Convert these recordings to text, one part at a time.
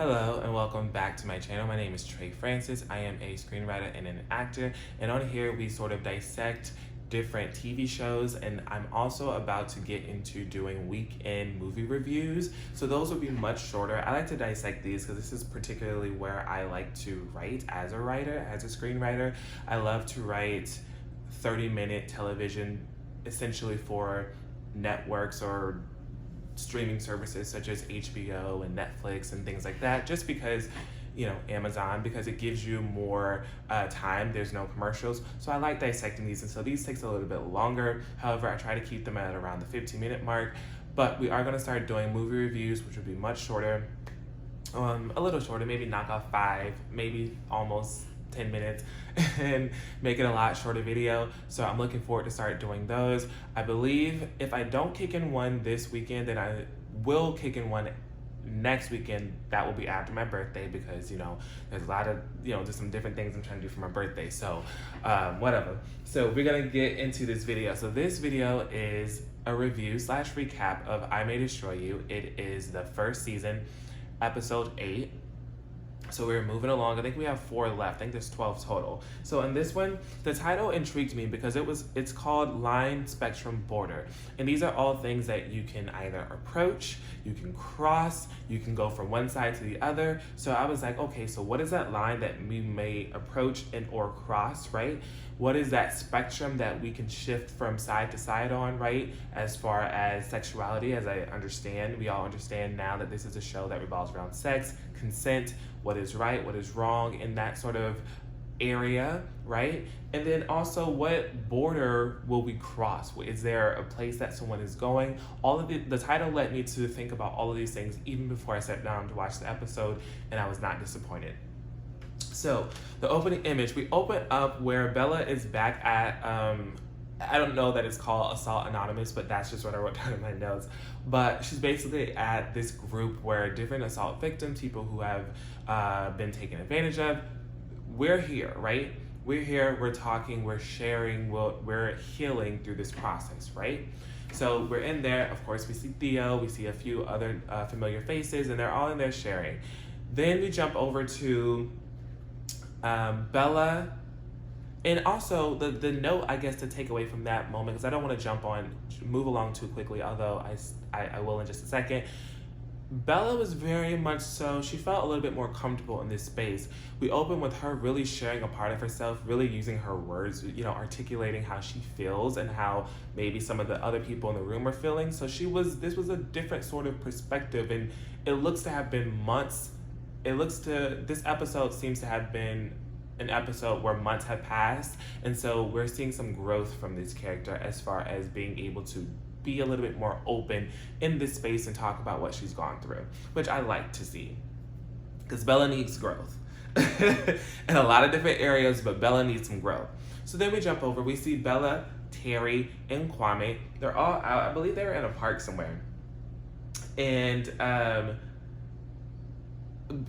Hello and welcome back to my channel. My name is Trey Francis. I am a screenwriter and an actor, and on here we sort of dissect different TV shows, and I'm also about to get into doing weekend movie reviews, so those will be much shorter. I like to dissect these because this is particularly where I like to write as a writer, as a screenwriter. I love to write 30-minute television essentially for networks or streaming services such as HBO and Netflix and things like that, just because, Amazon, because it gives you more time. There's no commercials. So I like dissecting these, and so these takes a little bit longer. However, I try to keep them at around the 15-minute mark, but we are going to start doing movie reviews, which will be much shorter, a little shorter, maybe knock off 5, maybe almost 10 minutes and make it a lot shorter video. So I'm looking forward to start doing those. I believe if I don't kick in one this weekend, then I will kick in one next weekend. That will be after my birthday because, there's a lot of, just some different things I'm trying to do for my birthday. So whatever. So we're going to get into this video. So this video is a review / recap of I May Destroy You. It is the first season, episode 8. So we're moving along. I think we have 4 left. I think there's 12 total. So in this one, the title intrigued me because it's called Line, Spectrum, Border. And these are all things that you can either approach, you can cross, you can go from one side to the other. So I was like, okay, so what is that line that we may approach and or cross, right? What is that spectrum that we can shift from side to side on, right? As far as sexuality, as I understand, we all understand now that this is a show that revolves around sex, consent, what is right, what is wrong in that sort of area, right? And then also, what border will we cross? Is there a place that someone is going? All of the title led me to think about all of these things even before I sat down to watch the episode, and I was not disappointed. So the opening image, we open up where Bella is back at, I don't know that it's called Assault Anonymous, but that's just what I wrote down in my notes. But she's basically at this group where different assault victims, people who have been taken advantage of, we're here, right? We're here, we're talking, we're sharing, we're healing through this process, right? So we're in there. Of course, we see Theo, we see a few other familiar faces, and they're all in there sharing. Then we jump over to Bella. And also, the note, I guess, to take away from that moment, because I don't want to move along too quickly, although I will in just a second. Bella was very much so, she felt a little bit more comfortable in this space. We open with her really sharing a part of herself, really using her words, articulating how she feels and how maybe some of the other people in the room are feeling. So this was a different sort of perspective, and it looks to have been months. This episode seems to have been an episode where months have passed, and so we're seeing some growth from this character as far as being able to be a little bit more open in this space and talk about what she's gone through, which I like to see, because Bella needs growth in a lot of different areas, but Bella needs some growth. So then we jump over, we see Bella, Terry, and Kwame. They're all out. I believe they were in a park somewhere, and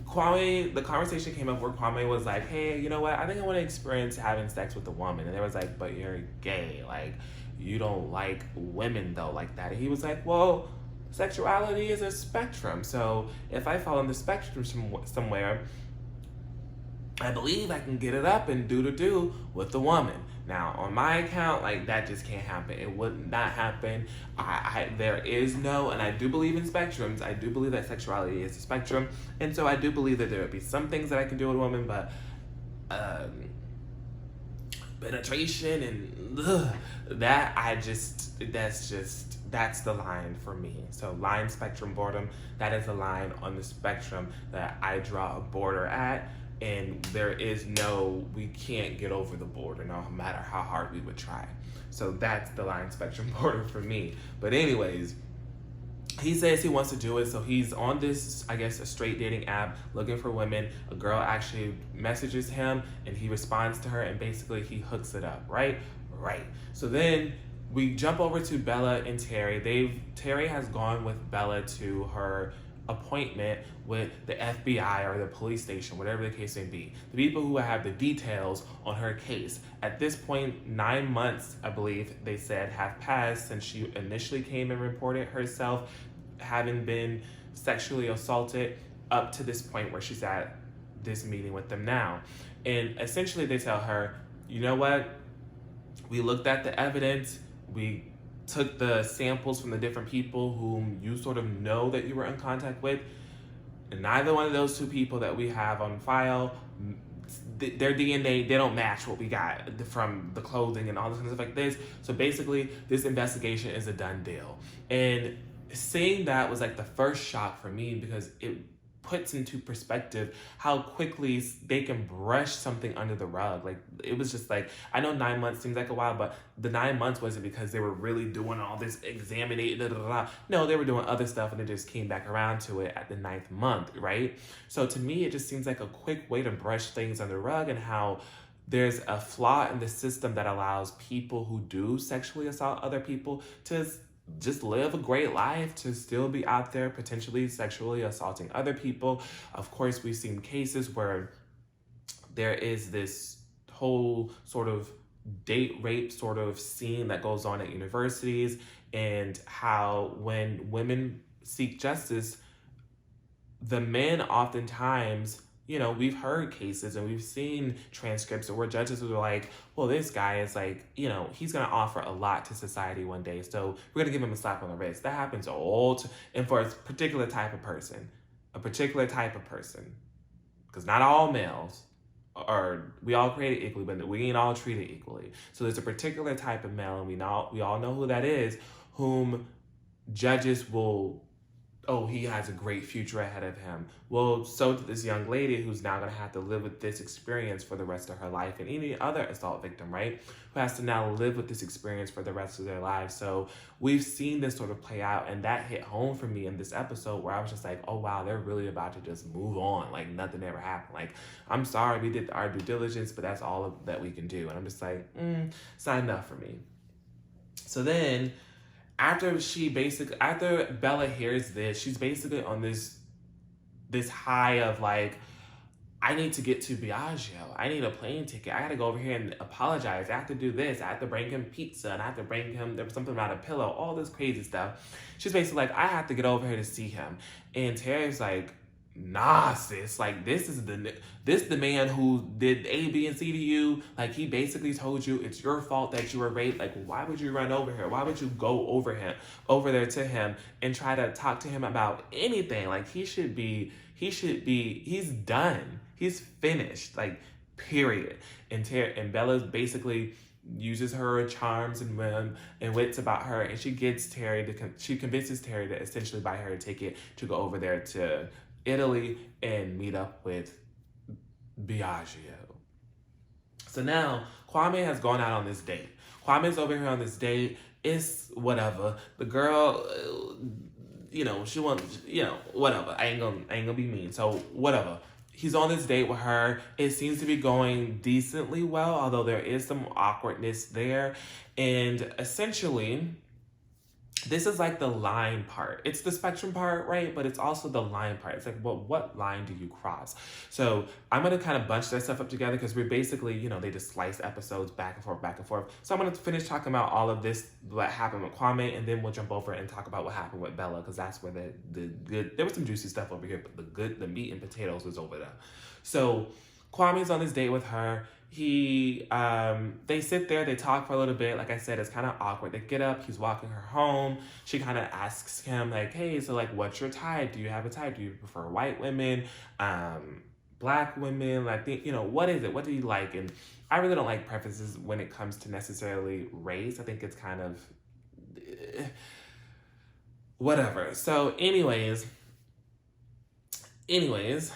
Kwame, the conversation came up where Kwame was like, hey, you know what? I think I want to experience having sex with a woman. And they was like, but you're gay. Like, you don't like women, though, like that. And he was like, well, sexuality is a spectrum. So if I fall in the spectrum somewhere, I believe I can get it up and do with the woman. Now, on my account, like, that just can't happen. It would not happen. There is no, and I do believe in spectrums. I do believe that sexuality is a spectrum. And so I do believe that there would be some things that I can do with a woman, but penetration and that's the line for me. So line, spectrum, boredom, that is the line on the spectrum that I draw a border at. And we can't get over the border no matter how hard we would try. So that's the line, spectrum, border for me. But anyways, he says he wants to do it. So he's on this, I guess, a straight dating app looking for women. A girl actually messages him and he responds to her, and basically he hooks it up, right? Right. So then we jump over to Bella and Terry. Terry has gone with Bella to her appointment with the FBI or the police station, whatever the case may be. The people who have the details on her case. At this point, 9 months, I believe they said, have passed since she initially came and reported herself having been sexually assaulted up to this point where she's at this meeting with them now. And essentially they tell her, you know what? We looked at the evidence. We took the samples from the different people whom you sort of know that you were in contact with. And neither one of those two people that we have on file, their DNA, they don't match what we got from the clothing and all this kind of stuff like this. So basically, this investigation is a done deal. And seeing that was like the first shock for me, because it puts into perspective how quickly they can brush something under the rug. Like, it was just like, I know 9 months seems like a while, but the 9 months wasn't because they were really doing all this examining, No, they were doing other stuff, and they just came back around to it at the 9th month, right? So to me, it just seems like a quick way to brush things under the rug, and how there's a flaw in the system that allows people who do sexually assault other people to just live a great life, to still be out there potentially sexually assaulting other people. Of course, we've seen cases where there is this whole sort of date rape sort of scene that goes on at universities, and how when women seek justice, the men oftentimes, you know, we've heard cases and we've seen transcripts where judges are like, well, this guy is like, you know, he's going to offer a lot to society one day, so we're going to give him a slap on the wrist. That happens and for a particular type of person, because not all males we all created equally, but we ain't all treated equally. So there's a particular type of male, and we all know who that is, whom judges will, oh, he has a great future ahead of him. Well, so to this young lady who's now going to have to live with this experience for the rest of her life, and any other assault victim, right, who has to now live with this experience for the rest of their lives. So we've seen this sort of play out, and that hit home for me in this episode, where I was just like, oh, wow, they're really about to just move on like nothing ever happened. Like, I'm sorry, we did our due diligence, but that's all that we can do. And I'm just like, it's not enough for me. So then, after Bella hears this, she's basically on this high of like, I need to get to Biagio. I need a plane ticket. I gotta go over here and apologize. I have to do this. I have to bring him pizza, and I have to bring him, there was something about a pillow, all this crazy stuff. She's basically like, I have to get over here to see him. And Terry's like, nah, sis, like, this the man who did A, B, and C to you. Like, he basically told you it's your fault that you were raped. Like, why would you run over here? Why would you go over there to him and try to talk to him about anything? Like, he's done. He's finished, like, period. And Bella basically uses her charms and whim and wits about her, and she convinces Terry to essentially buy her a ticket to go over there to Italy and meet up with Biagio. So now Kwame has gone out on this date. Kwame's over here on this date. It's whatever. The girl, she wants, whatever. I ain't gonna be mean. So whatever. He's on this date with her. It seems to be going decently well, although there is some awkwardness there. And essentially, this is like the line part. It's the spectrum part, right? But it's also the line part. It's like, well, what line do you cross? So I'm going to kind of bunch that stuff up together, because we're basically, they just slice episodes back and forth. So I'm going to finish talking about all of this, what happened with Kwame, and then we'll jump over and talk about what happened with Bella, because that's where the good, there was some juicy stuff over here, but the meat and potatoes was over there. So Kwame's on this date with her. They sit there, they talk for a little bit. Like I said, it's kind of awkward. They get up, he's walking her home. She kind of asks him, like, hey, so like, what's your type? Do you have a type? Do you prefer white women, black women? Like, what is it? What do you like? And I really don't like preferences when it comes to necessarily race. I think it's kind of whatever. So anyways, he's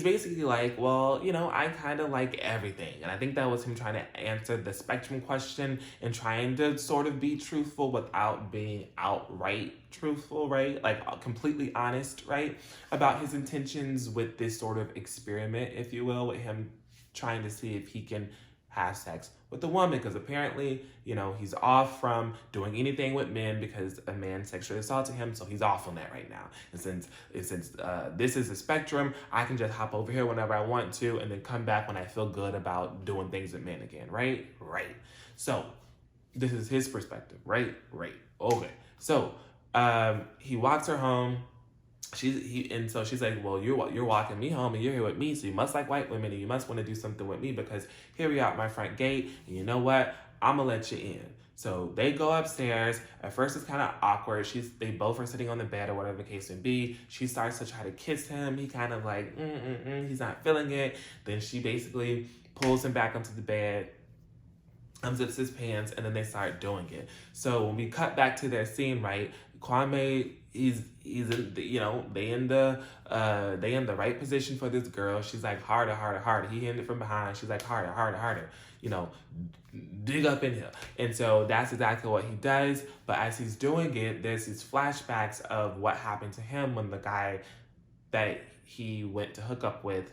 basically like, well, I kind of like everything. And I think that was him trying to answer the spectrum question and trying to sort of be truthful without being outright truthful, right? Like, completely honest, right? About his intentions with this sort of experiment, if you will, with him trying to see if he can have sex with a woman, because apparently, he's off from doing anything with men because a man sexually assaulted him, so he's off on that right now. And since this is a spectrum, I can just hop over here whenever I want to, and then come back when I feel good about doing things with men again, right? Right. So this is his perspective, right? Right. Okay. So He walks her home. And so she's like, well, you're walking me home and you're here with me, so you must like white women and you must want to do something with me because here we are at my front gate, and you know what? I'm gonna let you in. So they go upstairs. At first it's kind of awkward. They both are sitting on the bed or whatever the case may be. She starts to try to kiss him. He kind of like, he's not feeling it. Then she basically pulls him back onto the bed, unzips his pants, and then they start doing it. So when we cut back to their scene, right, Kwame, he's in the, they in the right position for this girl. She's like, harder, harder, harder. He hitting it from behind. She's like, harder, harder, harder. Dig up in here. And so that's exactly what he does. But as he's doing it, there's these flashbacks of what happened to him when the guy that he went to hook up with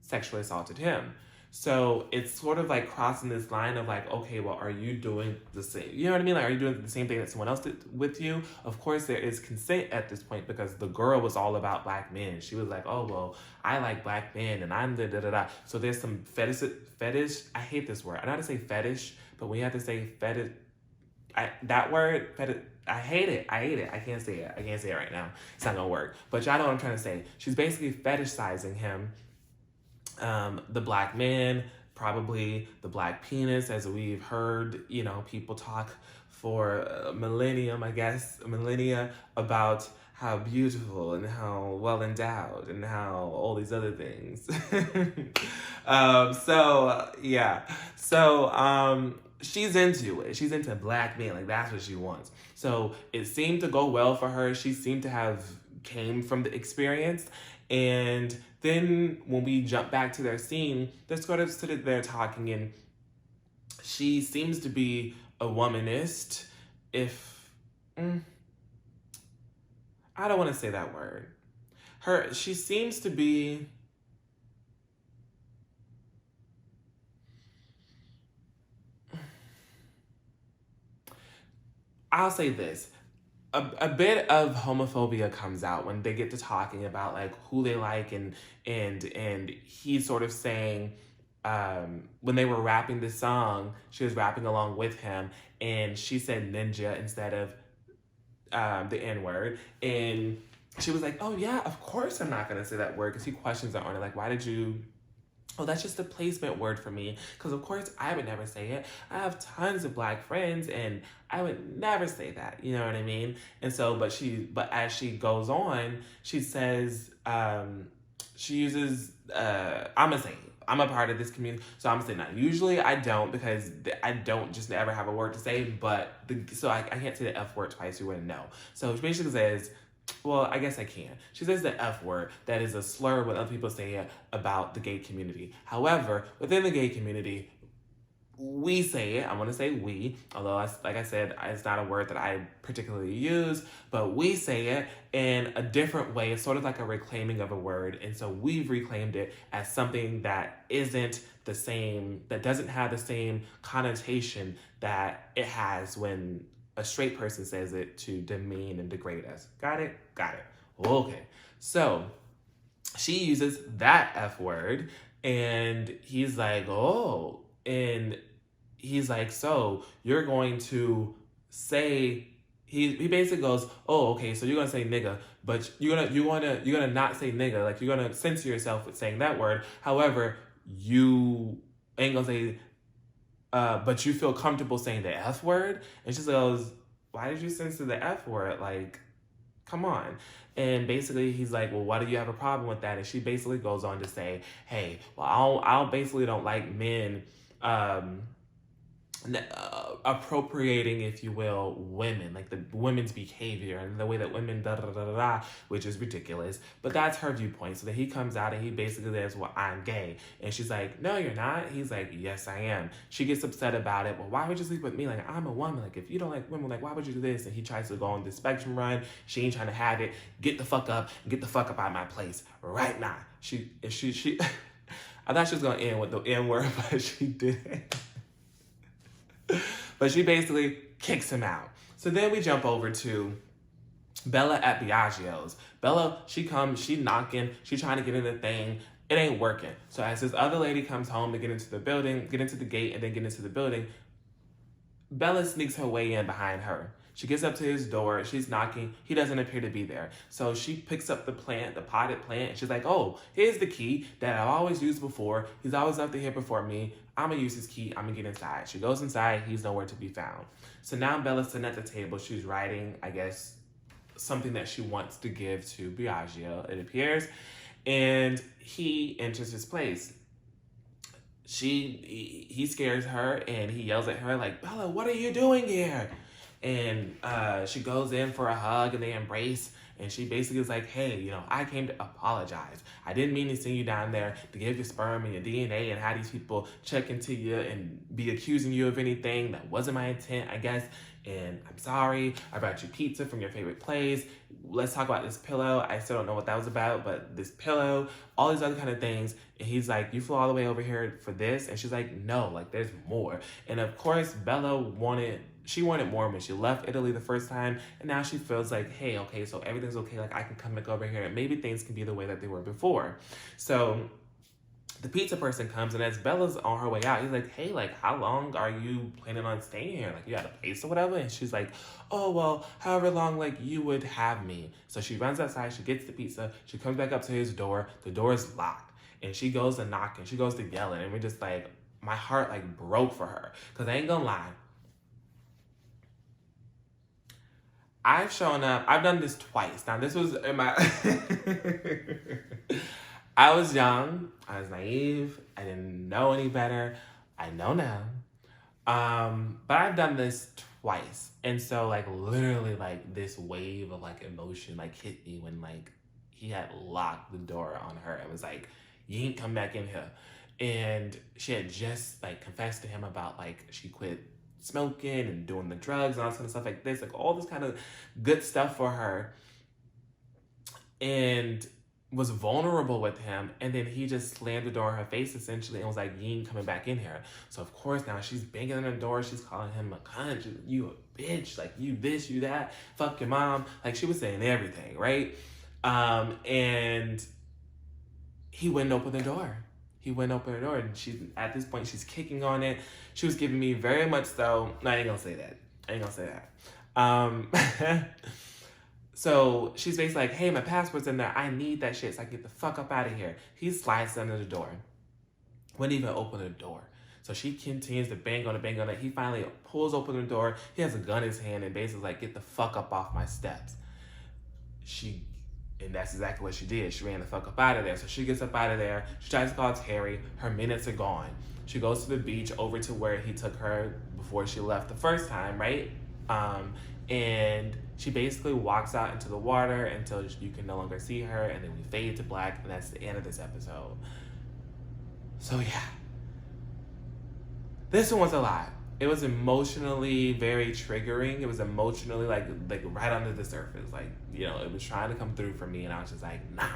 sexually assaulted him. So it's sort of like crossing this line of like, okay, well, are you doing the same? You know what I mean? Like, are you doing the same thing that someone else did with you? Of course, there is consent at this point because the girl was all about black men. She was like, oh, well, I like black men and I'm the da-da-da. So there's some fetish. I hate this word. I know how to say fetish, but when you have to say fetish, that word, fetish, I hate it. I can't say it. I can't say it right now. It's not gonna work. But y'all know what I'm trying to say. She's basically fetishizing him. The black man, probably the black penis, as we've heard, people talk for millennia about how beautiful and how well endowed and how all these other things. She's into it. She's into black men. Like, that's what she wants. So it seemed to go well for her. She seemed to have came from the experience. And then when we jump back to their scene, they're sort of sitting there talking, and she seems to be a womanist. I don't want to say that word. She seems to be, I'll say this. A bit of homophobia comes out when they get to talking about like who they like, and he's sort of saying, when they were rapping this song, she was rapping along with him, and she said ninja instead of the N-word, and she was like, oh yeah, of course I'm not gonna say that word, because he questions her on it, like, why did you? Oh, that's just a placement word for me. Because, of course, I would never say it. I have tons of black friends, and I would never say that. You know what I mean? And so, but as she goes on, she says, she uses, I'm going to say, I'm a part of this community, so I'm going to say not. Usually, I don't, because I don't just ever have a word to say, but, so I can't say the F word twice, you wouldn't know. So she basically says, well, I guess I can. She says the F word. That is a slur when other people say it about the gay community. However, within the gay community, we say it. I want to say we, although, like I said, it's not a word that I particularly use, but we say it in a different way. It's sort of like a reclaiming of a word. And so we've reclaimed it as something that isn't the same, that doesn't have the same connotation that it has when a straight person says it to demean and degrade us. Got it? Got it. Okay. So she uses that F word, and he's like, oh, and he's like, so you're going to say, he basically goes, oh, okay, so you're gonna say nigga, but you're gonna not say nigga, like you're gonna censor yourself with saying that word. However, you ain't gonna say but you feel comfortable saying the F word? And she goes, why did you censor the F word? Like, come on. And basically he's like, well, why do you have a problem with that? And she basically goes on to say, hey, well, I basically don't like men appropriating, if you will, women, like the women's behavior and the way that women da-da-da-da-da, which is ridiculous. But that's her viewpoint. So then he comes out and he basically says, well, I'm gay. And she's like, no, you're not. He's like, yes, I am. She gets upset about it. Well, why would you sleep with me? Like, I'm a woman. Like, if you don't like women, like, why would you do this? And he tries to go on the spectrum run. She ain't trying to have it. Get the fuck up. Get the fuck up out of my place right now. She I thought she was going to end with the N word, but she didn't. But she basically kicks him out. So then we jump over to Bella at Biagio's. Bella, she comes, she knocking, she trying to get in the thing. It ain't working. So as this other lady comes home to get into the building, get into the gate and then get into the building, Bella sneaks her way in behind her. She gets up to his door. She's knocking. He doesn't appear to be there. So she picks up the plant, the potted plant, and she's like, oh, here's the key that I've always used before. He's always left it here before me. I'm going to use his key. I'm going to get inside. She goes inside. He's nowhere to be found. So now Bella's sitting at the table. She's writing, I guess, something that she wants to give to Biagio, it appears. And he enters his place. He scares her and he yells at her like, Bella, what are you doing here? And she goes in for a hug and they embrace. And she basically is like, hey, I came to apologize. I didn't mean to send you down there to give your sperm and your DNA and have these people check into you and be accusing you of anything. That wasn't my intent, I guess. And I'm sorry. I brought you pizza from your favorite place. Let's talk about this pillow. I still don't know what that was about, but this pillow, all these other kind of things. And he's like, you flew all the way over here for this? And she's like, no, like there's more. And of course, Bella wanted more when she left Italy the first time, and now she feels like, hey, okay, so everything's okay, like I can come back over here and maybe things can be the way that they were before. So the pizza person comes, and as Bella's on her way out, he's like, hey, like how long are you planning on staying here? Like you got a place or whatever? And she's like, oh, well, however long like you would have me. So she runs outside, she gets the pizza, she comes back up to his door, the door is locked, and she goes to knock and she goes to yelling, and we're just like, my heart like broke for her, because I ain't gonna lie, I've shown up, I've done this twice. Now this was in my, I was young, I was naive, I didn't know any better. I know now. But I've done this twice. And so like literally like this wave of like emotion like hit me when like he had locked the door on her and was like, you ain't come back in here. And she had just like confessed to him about like she quit smoking and doing the drugs and all this kind of stuff like this, like all this kind of good stuff for her, and was vulnerable with him. And then he just slammed the door in her face essentially and was like, you ain't coming back in here. So of course now she's banging on the door, she's calling him a cunt, you a bitch, like you this, you that, fuck your mom, like she was saying everything, right? And he wouldn't open the door. He wouldn't open the door, and she's at this point she's kicking on it. She was giving me very much so. No, I ain't gonna say that. I ain't gonna say that. So she's basically like, hey, my passport's in there. I need that shit so I can get the fuck up out of here. He slides under the door. Wouldn't even open the door. So she continues to bang on it. He finally pulls open the door. He has a gun in his hand and basically like, get the fuck up off my steps. And that's exactly what she did. She ran the fuck up out of there. So she gets up out of there. She tries to call Terry. Her minutes are gone. She goes to the beach over to where he took her before she left the first time, right? And she basically walks out into the water until you can no longer see her. And then we fade to black. And that's the end of this episode. So yeah. This one was a lot. It was emotionally very triggering. It was emotionally like right under the surface. Like, it was trying to come through for me, and I was just like, nah.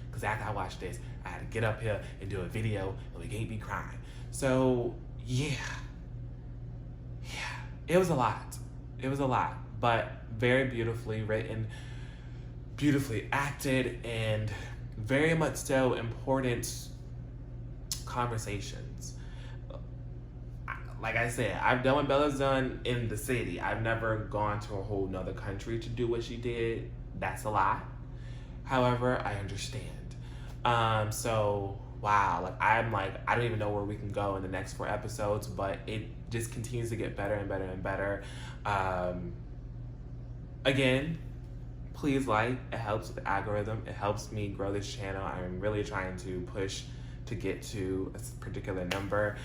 Because after I watched this, I had to get up here and do a video, and we can't be crying. So, yeah. It was a lot. It was a lot. But very beautifully written, beautifully acted, and very much so important conversations. Like I said, I've done what Bella's done in the city. I've never gone to a whole nother country to do what she did. That's a lot. However, I understand. So, wow. I don't even know where we can go in the next 4 episodes, but it just continues to get better and better and better. Again, please like. It helps with the algorithm. It helps me grow this channel. I'm really trying to push to get to a particular number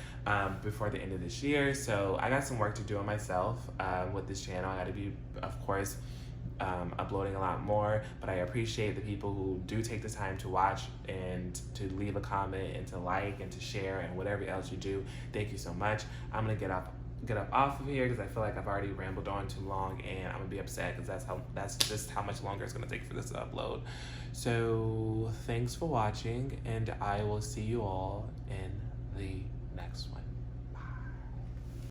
before the end of this year. So I got some work to do on myself with this channel. I got to be, of course, uploading a lot more, but I appreciate the people who do take the time to watch and to leave a comment and to like and to share and whatever else you do. Thank you so much. I'm gonna get up off of here because I feel like I've already rambled on too long, and I'm gonna be upset because that's just how much longer it's gonna take for this to upload. So thanks for watching, and I will see you all in the next one.